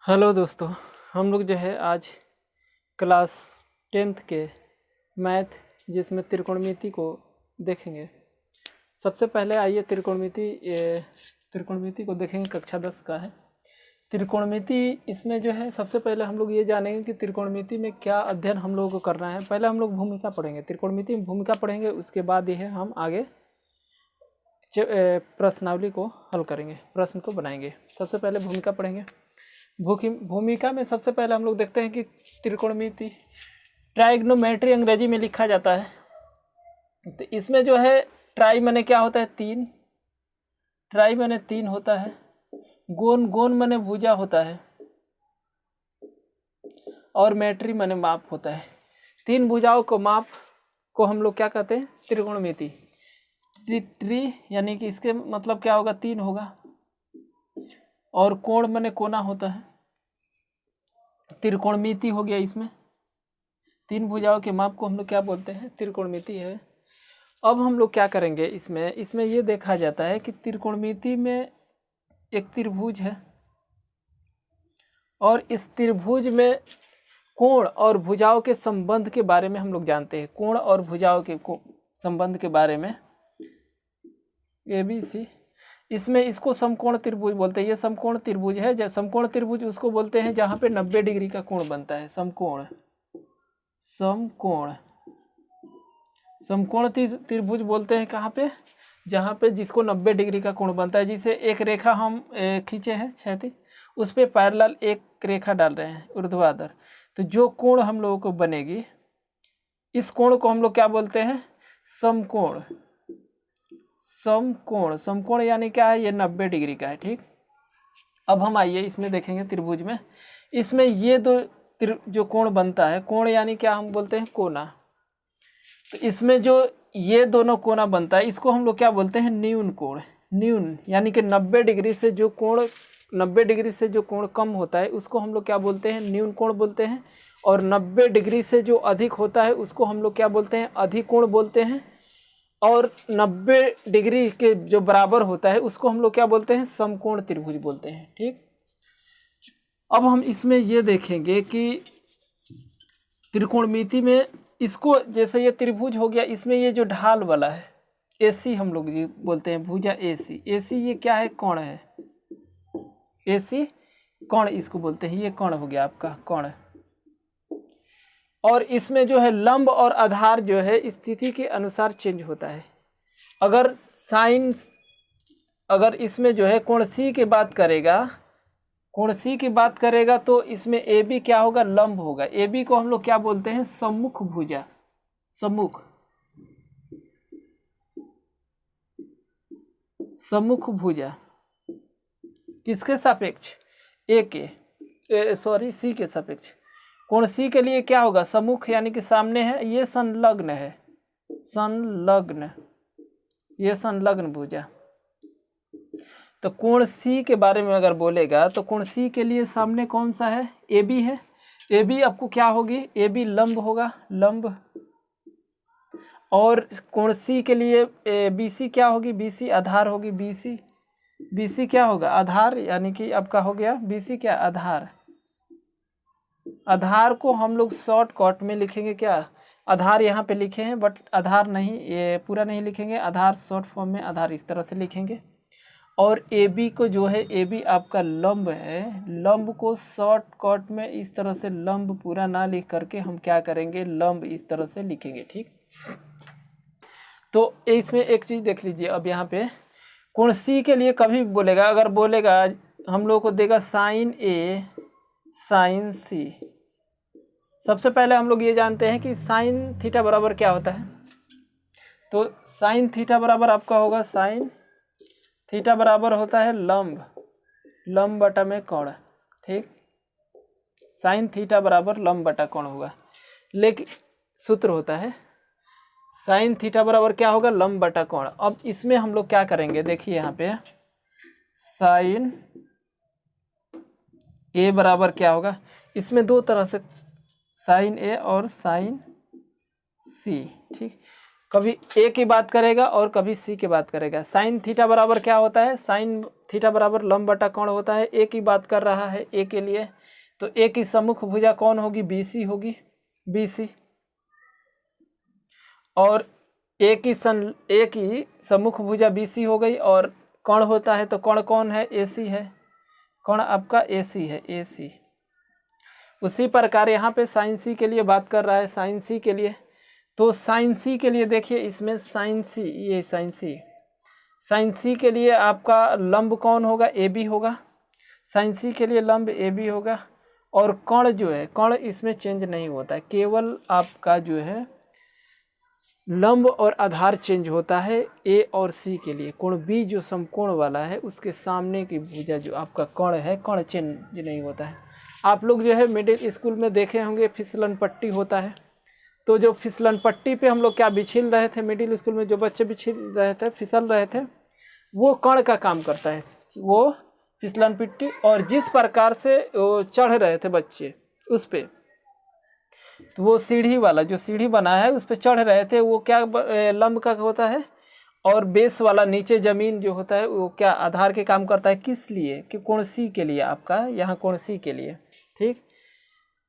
Hello दोस्तों, हम लोग जो है आज क्लास 10th के मैथ जिसमें त्रिकोणमिति को देखेंगे। सबसे पहले आइए त्रिकोणमिति को देखेंगे। कक्षा 10 का है त्रिकोणमिति। इसमें जो है सबसे पहले हम लोग ये जानेंगे कि त्रिकोणमिति में क्या अध्ययन हम लोगों को करना है। पहले हम लोग भूमिका पढ़ेंगे, त्रिकोणमिति में भूमिका पढ़ेंगे, उसके बाद यह हम आगे प्रश्नावली को हल करेंगे, प्रश्न को बनाएंगे। सबसे पहले भूमिका पढ़ेंगे। भूमिका में सबसे पहले हम लोग देखते हैं कि त्रिकोणमिति ट्राइग्नोमेट्री अंग्रेजी में लिखा जाता है। तो इसमें जो है ट्राई माने क्या होता है? तीन। ट्राई माने तीन होता है। गोन, गोन माने भुजा होता है, और मेट्री माने माप होता है। तीन भुजाओं को माप को हम लोग क्या कहते हैं? त्रिकोणमिति। त्रि यानी कि इसके मतलब क्या होगा? तीन होगा। और कोण माने कोना होता है। त्रिकोणमिति हो गया। इसमें तीन भुजाओं के माप को हम लोग क्या बोलते हैं? त्रिकोणमिति है। अब हम लोग क्या करेंगे? इसमें ये देखा जाता है कि त्रिकोणमिति में एक त्रिभुज है, और इस त्रिभुज में कोण और भुजाओं के संबंध के बारे में हम लोग जानते हैं। कोण और भुजाओं के संबंध के बारे में ABC। इसमें इसको समकोण त्रिभुज बोलते हैं। ये समकोण त्रिभुज है। जब समकोण त्रिभुज उसको बोलते हैं जहाँ पे 90 डिग्री का कोण बनता है। समकोण त्रिभुज बोलते हैं कहाँ पे? जहाँ पे जिसको 90 डिग्री का कोण बनता है। जिसे एक रेखा हम खींचे हैं क्षैतिज, उस पे पैरेलल एक रेखा डाल रहे हैं ऊर्ध्वाधर। तो जो कोण हम लोगों को बनेगी, इस कोण को हम लोग क्या बोलते हैं? समकोण। समकोण यानी क्या है? ये 90 डिग्री का है। ठीक। अब हम आइए इसमें देखेंगे त्रिभुज में। इसमें ये दो जो कोण बनता है, कोण यानी क्या हम बोलते हैं? कोना। तो इसमें जो ये दोनों कोना बनता है, इसको हम लोग क्या बोलते हैं? न्यून कोण। न्यून यानी कि 90 डिग्री से जो कोण कम होता है उसको हम लोग क्या बोलते हैं? न्यून कोण बोलते हैं। और 90 डिग्री से जो अधिक होता है उसको हम लोग क्या बोलते हैं? अधिक कोण बोलते हैं। और 90 डिग्री के जो बराबर होता है उसको हम लोग क्या बोलते हैं? समकोण त्रिभुज बोलते हैं। ठीक। अब हम इसमें ये देखेंगे कि त्रिकोणमिति में इसको, जैसे ये त्रिभुज हो गया, इसमें ये जो ढाल वाला है AC हम लोग ये बोलते हैं, भुजा AC ये क्या है? कोण है। AC कोण इसको बोलते हैं। ये कोण हो गया आपका कोण। और इसमें जो है लंब और आधार जो है स्थिति के अनुसार चेंज होता है। अगर इसमें जो है कोण C की बात करेगा तो इसमें AB क्या होगा? लंब होगा। AB को हम लोग क्या बोलते हैं? सम्मुख भुजा। सम्मुख भुजा किसके सापेक्ष? C के सापेक्ष। कोण C के लिए क्या होगा? सम्मुख यानी कि सामने है। ये संलग्न है, ये संलग्न भुजा। तो कोण C के बारे में अगर बोलेगा तो कोण C के लिए सामने कौन सा है? AB है। AB आपको क्या होगी? AB लंब होगा, लंब। और कोण C के लिए BC क्या होगी? BC आधार होगी। BC क्या होगा? आधार, यानी कि आपका हो गया BC क्या? आधार। आधार को हम लोग शॉर्टकट में लिखेंगे क्या? आधार यहाँ पे लिखे हैं, बट आधार नहीं, ये पूरा नहीं लिखेंगे। आधार शॉर्ट फॉर्म में आधार इस तरह से लिखेंगे। और AB को जो है, AB आपका लंब है। लंब को शॉर्टकट में इस तरह से लंब पूरा ना लिख करके हम क्या करेंगे? लंब इस तरह से लिखेंगे। ठीक। तो इसमें एक चीज़ देख लीजिए। अब यहाँ पे कोण C के लिए कभी बोलेगा, अगर बोलेगा हम लोग को देगा sin A sin C। सबसे पहले हम लोग ये जानते हैं कि साइन थीटा बराबर क्या होता है। तो साइन थीटा बराबर आपका होगा, साइन थीटा बराबर होता है लंब बटा में कोण। ठीक। साइन थीटा बराबर लंब बटा कोण होगा। लेकिन सूत्र होता है साइन थीटा बराबर क्या होगा? लंब बटा कोण। अब इसमें हम लोग क्या करेंगे? देखिए यहाँ पे साइन A बराबर क्या होगा? इसमें दो तरह से साइन A और साइन C। ठीक। कभी A की बात करेगा और कभी C की बात करेगा। साइन थीटा बराबर क्या होता है? साइन थीटा बराबर लंब बटा कोण होता है, ए की बात कर रहा है, ए के लिए। तो ए की सम्मुख भुजा कौन होगी, बीसी होगी, बीसी। और ए की सम्मुख भुजा बीसी हो गई, और कोण होता है तो कोण कौन है, एसी है, कोण आपका एसी है, एसी। उसी प्रकार यहाँ पे साइन सी के लिए बात कर रहा है, साइन सी के लिए। तो साइन सी के लिए देखिए इसमें साइन सी, ये साइन सी, साइन सी के लिए आपका लंब कौन होगा, ए बी होगा, साइन सी के लिए लंब ए बी होगा। और कोण जो है, कोण इसमें चेंज नहीं होता है, केवल आपका जो है लंब और आधार चेंज होता है ए और सी के लिए। कोण बी जो समकोण वाला है उसके सामने की भुजा जो आपका कोण है, कोण चेंज नहीं होता है। आप लोग जो है मिडिल स्कूल में देखे होंगे फिसलन पट्टी होता है, तो जो फिसलन पट्टी पे हम लोग क्या बिछिल रहे थे, मिडिल स्कूल में जो बच्चे बिछिल रहे थे, फिसल रहे थे, वो कोण का काम करता है, वो फिसलन पट्टी। और जिस प्रकार से वो चढ़ रहे थे बच्चे उस पे, तो वो सीढ़ी वाला जो सीढ़ी बना है उस पे चढ़ रहे थे, वो क्या लंब का होता है। और बेस वाला नीचे जमीन जो होता है वो क्या आधार के काम करता है, किस लिए, कि कोण सी के लिए, आपका यहाँ कोण सी के लिए, ठीक।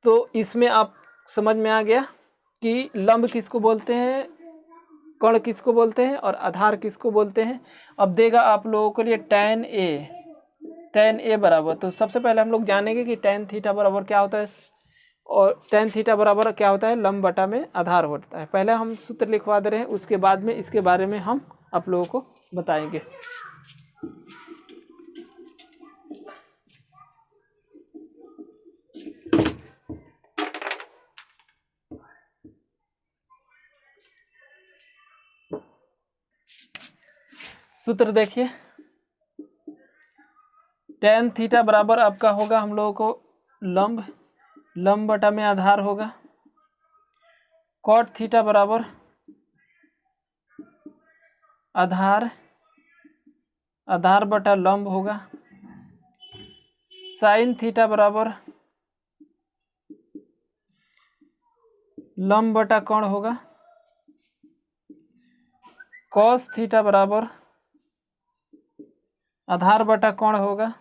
तो इसमें आप समझ में आ गया कि लंब किसको बोलते हैं, कोण किसको बोलते हैं, और आधार किसको बोलते हैं। अब देगा आप लोगों के लिए tan ए, tan ए बराबर, तो सबसे पहले हम लोग जानेंगे कि tan थीटा बराबर क्या होता है, और tan थीटा बराबर क्या होता है, लंब बटा में आधार होता है। पहले हम सूत्र लिखवा दे रहे हैं, उसके बाद में इसके बारे में हम आप लोगों को बताएंगे। सूत्र देखिए, tan थीटा बराबर आपका होगा हम लोगों को लंब बटा में आधार होगा, cot थीटा बराबर आधार बटा लंब होगा, साइन थीटा बराबर लंब बटा कोण होगा, cos थीटा बराबर आधार बटा कोण होगा,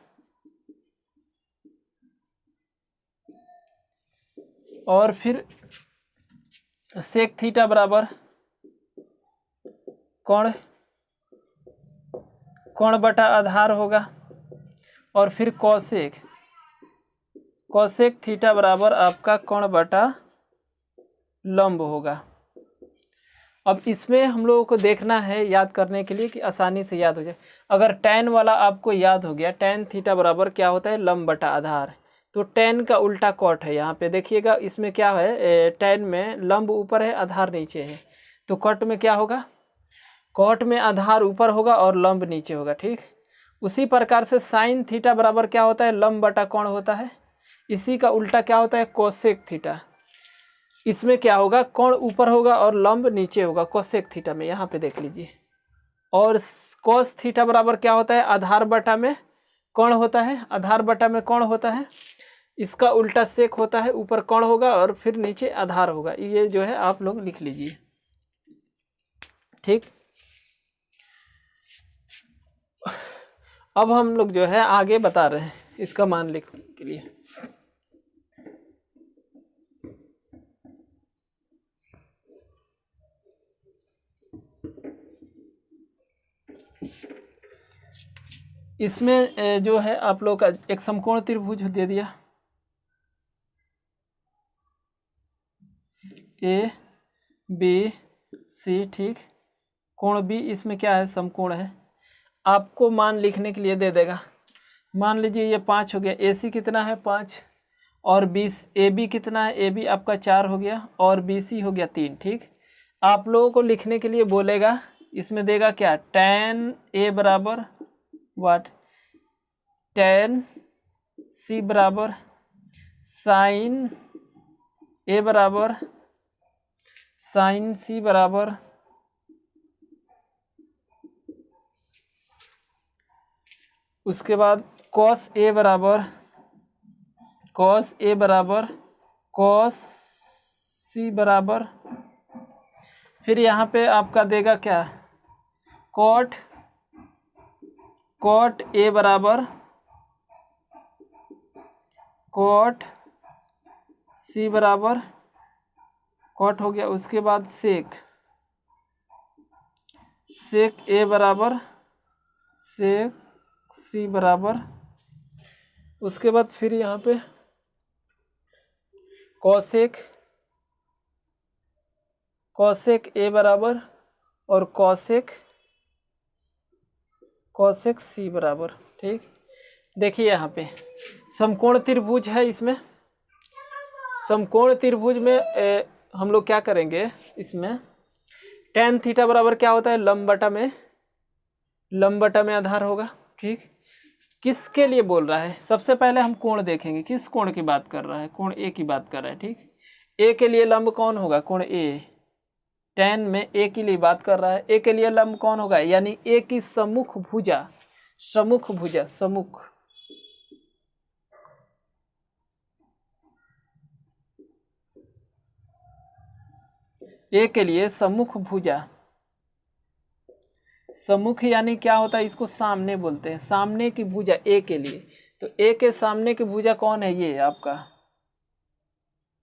और फिर सेक थीटा बराबर कोण बटा आधार होगा, और फिर कोसेक थीटा बराबर आपका कोण बटा लंब होगा। अब इसमें हम लोगों को देखना है याद करने के लिए कि आसानी से याद हो जाए। अगर tan वाला आपको याद हो गया, tan थीटा बराबर क्या होता है, लंब बटा आधार, तो tan का उल्टा cot है। यहाँ पे देखिएगा इसमें क्या है, tan में लंब ऊपर है, आधार नीचे है, तो cot में क्या होगा, cot में आधार ऊपर होगा और लंब नीचे होगा, ठीक। उसी प्रकार से साइन थीटा बराबर क्या होता है, लंब बटा कोण होता है। इसी का उल्टा क्या होता है, कोसेक थीटा। इसमें क्या होगा, कोण ऊपर होगा और लंब नीचे होगा, कोसेक थीटा में, यहाँ पे देख लीजिए। और कोस थीटा बराबर क्या होता है, आधार बटा में कोण होता है, आधार बटा में कोण होता है। इसका उल्टा सेक होता है, ऊपर कोण होगा और फिर नीचे आधार होगा। ये जो है आप लोग लिख लीजिए, ठीक। अब हम लोग जो है आगे बता रहे हैं इसका मान लिखने के लिए। इसमें जो है आप लोग का एक समकोण त्रिभुज दे दिया, ए बी सी, ठीक। कोण बी इसमें क्या है, समकोण है। आपको मान लिखने के लिए दे देगा, मान लीजिए ये 5 हो गया, ए सी कितना है 5, और ए बी कितना है, ए बी आपका 4 हो गया, और बी सी हो गया 3, ठीक। आप लोगों को लिखने के लिए बोलेगा, इसमें देगा क्या, tan ए बराबर वाट, tan सी बराबर साइन ए बराबर साइन सी बराबर उसके बाद cos ए बराबर cos सी बराबर, फिर यहाँ पे आपका देगा क्या, cot कॉट ए बराबर कॉट सी बराबर कॉट हो गया, उसके बाद सेक ए बराबर सेक सी बराबर, उसके बाद फिर यहाँ पे कॉसेक ए बराबर और कॉसेक सी बराबर। ठीक, देखिए यहाँ पे समकोण त्रिभुज है, इसमें समकोण त्रिभुज में हम लोग क्या करेंगे, इसमें tan थीटा बराबर क्या होता है, लंब बटा में आधार होगा। ठीक, किसके लिए बोल रहा है, सबसे पहले हम कोण देखेंगे, किस कोण की बात कर रहा है, कोण ए की बात कर रहा है। ठीक, ए के लिए लंब कौन होगा, कोण ए, tan में ए के लिए बात कर रहा है, ए के लिए लंब कौन होगा, यानी ए की सम्मुख भुजा ए के लिए सम्मुख यानी क्या होता है, इसको सामने बोलते हैं, सामने की भुजा ए के लिए। तो ए के सामने की भुजा कौन है, ये आपका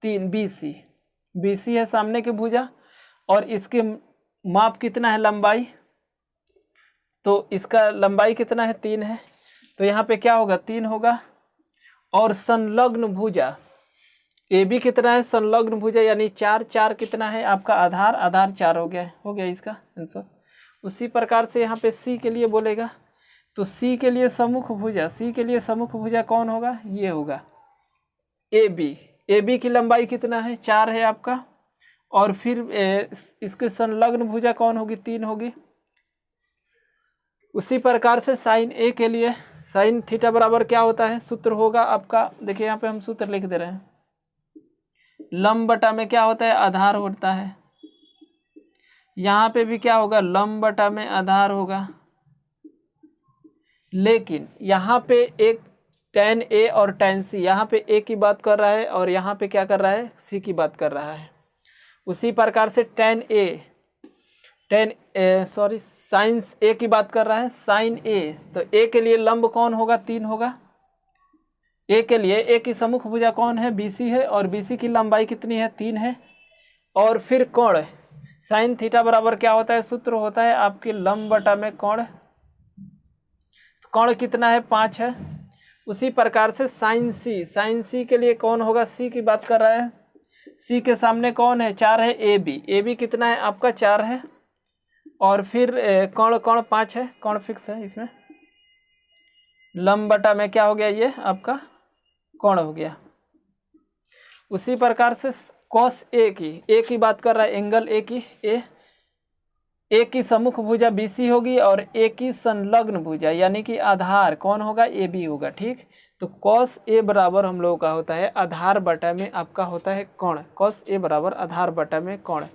3 BC है सामने की भुजा, और इसके माप कितना है, लंबाई, तो इसका लंबाई कितना है, 3 है, तो यहाँ पे क्या होगा, 3 होगा। और संलग्न भुजा ए बी कितना है, संलग्न भुजा यानी 4 कितना है आपका, आधार 4 हो गया इसका आंसर। उसी प्रकार से यहाँ पे सी के लिए बोलेगा, तो सी के लिए सम्मुख भुजा कौन होगा, ये होगा ए बी की लंबाई कितना है, 4 है आपका, और फिर इसके संलग्न भुजा कौन होगी, 3 होगी। उसी प्रकार से साइन ए के लिए साइन थीटा बराबर क्या होता है, सूत्र होगा आपका, देखिए यहाँ पे हम सूत्र लिख दे रहे हैं, लंब बटा में क्या होता है, आधार होता है, यहाँ पे भी क्या होगा, लंब बटा में आधार होगा, लेकिन यहाँ पे एक tan A और tan C, यहाँ पे A की बात कर रहा है और यहाँ पे क्या कर रहा है, C की बात कर रहा है। उसी प्रकार से साइंस A की बात कर रहा है, साइन A, तो A के लिए लंब कौन होगा, 3 होगा। A के लिए A की सम्मुख भुजा कौन है, BC है, और BC की लंबाई कितनी है, 3 है। और फिर कोण साइन थीटा बराबर क्या होता है, सूत्र होता है आपके लंब बटा में कोण कितना है, 5 है। उसी प्रकार से साइन सी के लिए कौन होगा, C की बात कर रहा है, C के सामने कौन है, 4 है, ए बी कितना है आपका, 4 है। और फिर कोण 5 है, कोण फिक्स है इसमें, लंब बटा में क्या हो गया, ये आपका कोण हो गया। उसी प्रकार से कॉस ए की बात कर रहा है, एंगल ए की सम्मुख भुजा BC होगी, और ए की संलग्न भुजा यानी कि आधार कौन होगा, AB होगा। ठीक, तो कॉस ए बराबर हम लोगों का होता है आधार बटा में आपका होता है कोण, कॉस ए बराबर आधार बटा में कोण।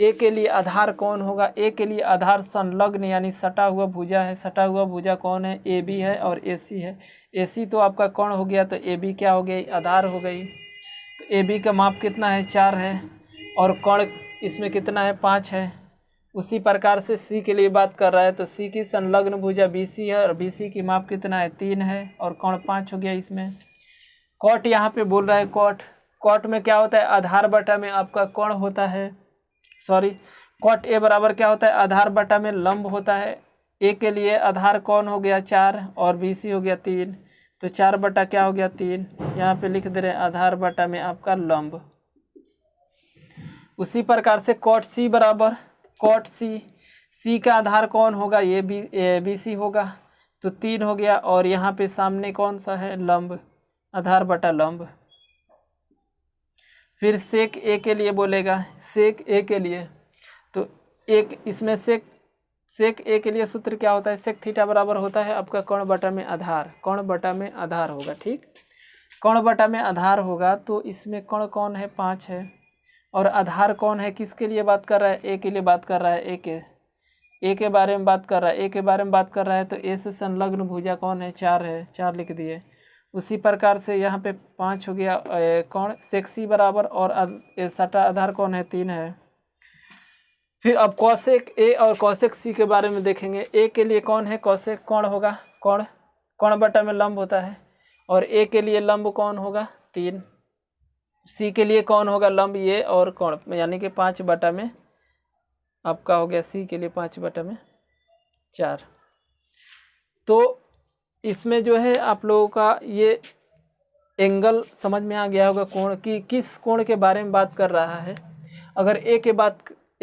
ए के लिए आधार कौन होगा, ए के लिए आधार संलग्न यानी सटा हुआ भुजा है, सटा हुआ भुजा कौन है, AB है और AC है। AC तो आपका कोण हो गया, तो AB क्या हो गई, आधार हो गई। तो AB का माप कितना है, 4 है, और कोण इसमें कितना है, 5 है। उसी प्रकार से C के लिए बात कर रहा है, तो C की संलग्न भुजा BC है, और BC की माप कितना है, 3 है, और कोण 5 हो गया इसमें। कॉट यहाँ पे बोल रहा है, कॉट में क्या होता है, आधार बटा में आपका कोण होता है, कॉट ए बराबर क्या होता है, आधार बटा में लंब होता है। ए के लिए आधार कौन हो गया, 4, और BC हो गया 3, तो 4 बटा क्या हो गया, 3, यहाँ पे लिख दे रहे हैं आधार बटा में आपका लंब। उसी प्रकार से कॉट सी बराबर कॉट सी का आधार कौन होगा, ये BC होगा, तो 3 हो गया, और यहाँ पे सामने कौन सा है, लंब, आधार बटा लंब। फिर सेक ए के लिए बोलेगा, सेक ए के लिए, तो एक इसमें सेक ए के लिए सूत्र क्या होता है, सेक थीटा बराबर होता है आपका कोण बटा में आधार, होगा। ठीक, कोण बटा में आधार होगा, तो इसमें कोण कौन है, 5 है, और आधार कौन है, किसके लिए बात कर रहा है, ए के लिए बात कर रहा है, ए के बारे में बात कर रहा है, तो ए से संलग्न भुजा कौन है, 4 है, 4 लिख दिए। उसी प्रकार से यहाँ पे 5 हो गया, कौन सेक सी बराबर, और सटा आधार कौन है, 3 है। फिर अब कॉसेक ए और कॉसेक सी के बारे में देखेंगे। ए के लिए कौन है, कॉसेक कोण होगा, कोण, कोण बटा में लंब होता है, और ए के लिए लंब कौन होगा 3, सी के लिए कौन होगा लंब ये और कोण, यानी कि 5 बटा में आपका हो गया, सी के लिए 5 बटा में 4। तो इसमें जो है आप लोगों का ये एंगल समझ में आ गया होगा, कोण की किस कोण के बारे में बात कर रहा है। अगर ए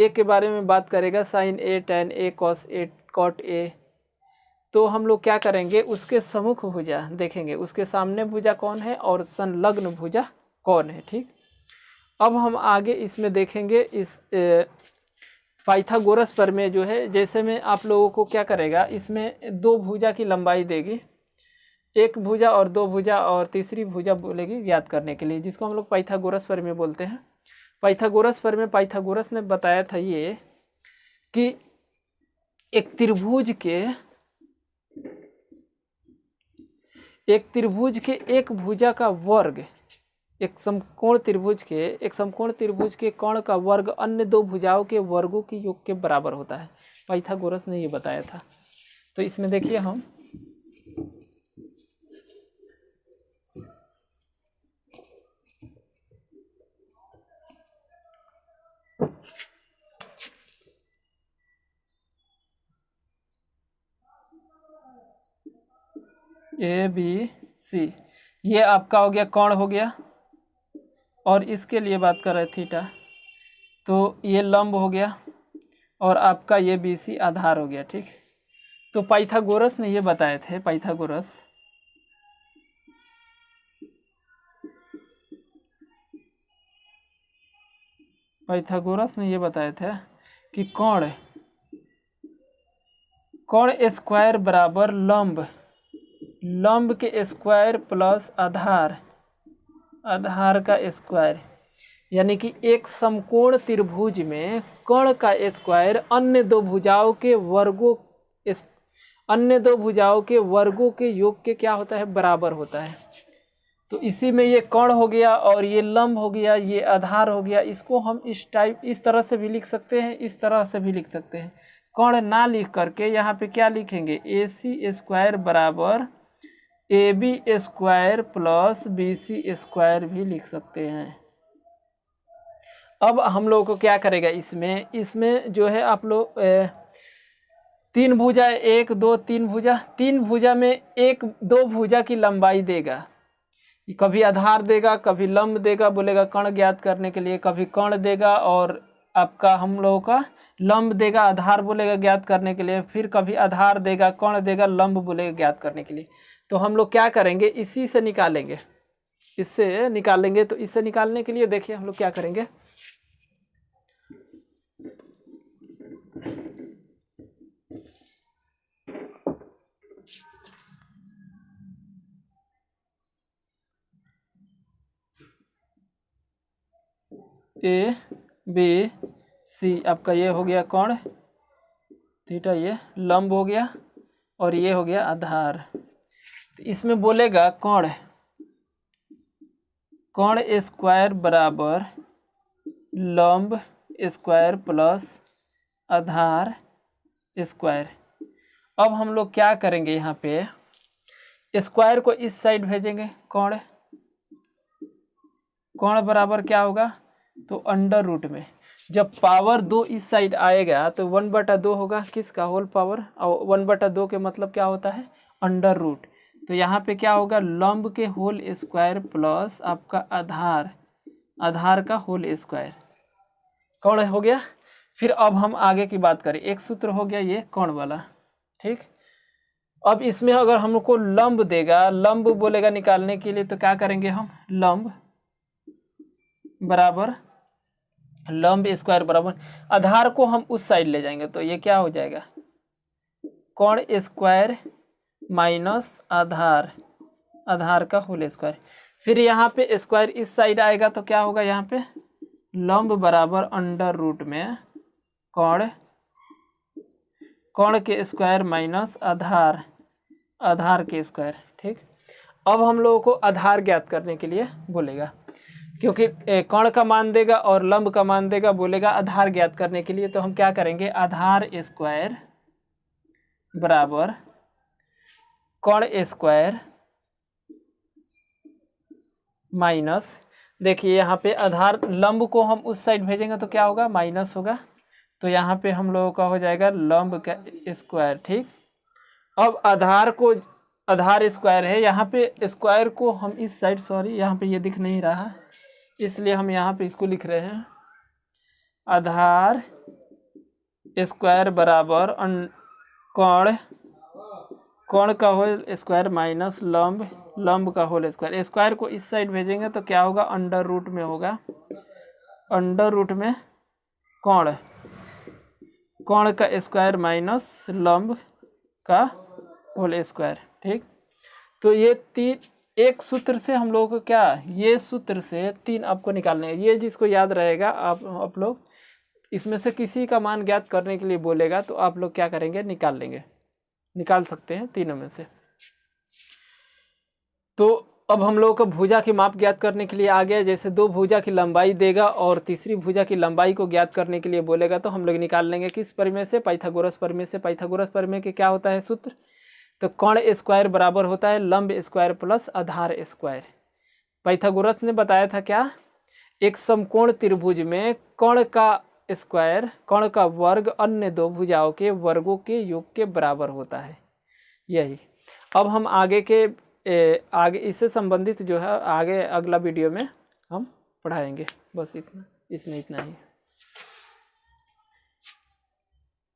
के बारे में बात करेगा sine A, tan A, cos A, cot A, तो हम लोग क्या करेंगे, उसके सम्मुख भुजा देखेंगे, उसके सामने भुजा कौन है और संलग्न भुजा कौन है। ठीक, अब हम आगे इसमें देखेंगे, इस पाइथागोरस प्रमेय जो है, जैसे में आप लोगों को क्या करेगा, इसमें 2 भुजा की लंबाई देगी, एक भुजा और 2 भुजा और तीसरी भुजा बोलेगी ज्ञात करने के लिए, जिसको हम लोग पाइथागोरस प्रमेय बोलते हैं। पाइथागोरस प्रमेय, पाइथागोरस ने बताया था ये कि एक त्रिभुज के एक भुजा का वर्ग, एक समकोण त्रिभुज के कोण का वर्ग अन्य 2 भुजाओं के वर्गों के योग के बराबर होता है। पाइथागोरस ने ये बताया था। तो इसमें देखिए हम ए बी सी, ये आपका हो गया कोण हो गया, और इसके लिए बात कर रहे थीटा, तो ये लंब हो गया, और आपका ये बी सी आधार हो गया। ठीक, तो पाइथागोरस ने ये बताए थे, पाइथागोरस ने ये बताए थे कि कोण स्क्वायर बराबर लंब के स्क्वायर प्लस आधार का स्क्वायर, यानी कि एक समकोण त्रिभुज में कोण का स्क्वायर अन्य 2 भुजाओं के वर्गों के योग के क्या होता है, बराबर होता है। तो इसी में ये कोण हो गया, और ये लंब हो गया, ये आधार हो गया। इसको हम इस तरह से भी लिख सकते हैं, इस तरह से भी लिख सकते हैं। कोण ना लिख करके यहाँ पे क्या लिखेंगे, ए सी स्क्वायर बराबर A B square plus B C square भी लिख सकते हैं। अब हम लोग को क्या करेगा, इसमें जो है आप लोग 3 भुजा, 1 2 3 भुजा, 3 भुजा में 1 2 भुजा की लंबाई देगा, कभी आधार देगा, कभी लंब देगा, बोलेगा कोण ज्ञात करने के लिए, कभी कोण देगा और आपका हम लोगों का लंब देगा, आधार बोलेगा ज्ञात करने के लिए, फिर कभी आधार देगा, कोण देगा, लंब बोलेगा ज्ञात करने के लिए। तो हम लोग क्या करेंगे, इसी से निकालेंगे, तो इससे निकालने के लिए देखिए हम लोग क्या करेंगे, ए बी सी आपका ये हो गया कोण थीटा, ये लंब हो गया, और ये हो गया आधार। तो इसमें बोलेगा कोण स्क्वायर बराबर लंब स्क्वायर प्लस आधार स्क्वायर। अब हम लोग क्या करेंगे, यहाँ पे स्क्वायर को इस साइड भेजेंगे, कोण बराबर क्या होगा, तो अंडर रूट में जब पावर 2 इस साइड आएगा तो 1/2 होगा, किसका, होल पावर, और 1/2 के मतलब क्या होता है, अंडर रूट। तो यहाँ पे क्या होगा, लंब के होल स्क्वायर प्लस आपका आधार का होल स्क्वायर, कोण हो गया। फिर अब हम आगे की बात करें, एक सूत्र हो गया ये कोण वाला। ठीक, अब इसमें अगर हमको लंब देगा, लंब बोलेगा निकालने के लिए, तो क्या करेंगे हम, लंब बराबर लंब स्क्वायर बराबर आधार को हम उस साइड ले जाएंगे, तो ये क्या हो जाएगा, कोण स्क्वायर माइनस आधार का होल स्क्वायर। फिर यहाँ पे स्क्वायर इस साइड आएगा तो क्या होगा, यहाँ पे लंब बराबर अंडर रूट में कोण के स्क्वायर माइनस आधार के स्क्वायर। ठीक, अब हम लोगों को आधार ज्ञात करने के लिए बोलेगा, क्योंकि कोण का मान देगा और लंब का मान देगा, बोलेगा आधार ज्ञात करने के लिए। तो हम क्या करेंगे, आधार स्क्वायर बराबर कर्ण स्क्वायर माइनस, देखिए यहाँ पे आधार लंब को हम उस साइड भेजेंगे तो क्या होगा, माइनस होगा, तो यहाँ पे हम लोगों का हो जाएगा लंब का स्क्वायर। ठीक, अब आधार स्क्वायर है, यहाँ पे स्क्वायर को हम इस साइड, सॉरी यहाँ पे ये दिख नहीं रहा इसलिए हम यहाँ पे इसको लिख रहे हैं, आधार स्क्वायर बराबर कर्ण का होल स्क्वायर माइनस लंब का होल स्क्वायर। स्क्वायर को इस साइड भेजेंगे तो क्या होगा, अंडर रूट में होगा, अंडर रूट में कर्ण का स्क्वायर माइनस लंब का होल स्क्वायर। ठीक, तो ये एक सूत्र से हम लोगों को क्या, ये सूत्र से 3 आपको निकालने हैं। ये जिसको याद रहेगा, आप लोग इसमें से किसी का मान ज्ञात करने के लिए बोलेगा तो आप लोग क्या करेंगे, निकाल सकते हैं तीनों में से। तो अब हम लोगों को भुजा की माप ज्ञात करने के लिए आ गया, जैसे 2 भुजा की लंबाई देगा और तीसरी भुजा की लंबाई को ज्ञात करने के लिए बोलेगा तो हम लोग निकाल लेंगे किस प्रमेय से, पाइथागोरस प्रमेय से। पाइथागोरस प्रमेय के क्या होता है सूत्र, तो कर्ण स्क्वायर बराबर होता है लंब स्क्वायर प्लस आधार स्क्वायर। पाइथागोरस ने बताया था क्या, एक समकोण त्रिभुज में कर्ण का वर्ग अन्य 2 भुजाओं के वर्गों के योग के बराबर होता है। यही अब हम आगे इससे संबंधित जो है आगे अगला वीडियो में हम पढ़ाएंगे। बस इतना, इसमें इतना ही।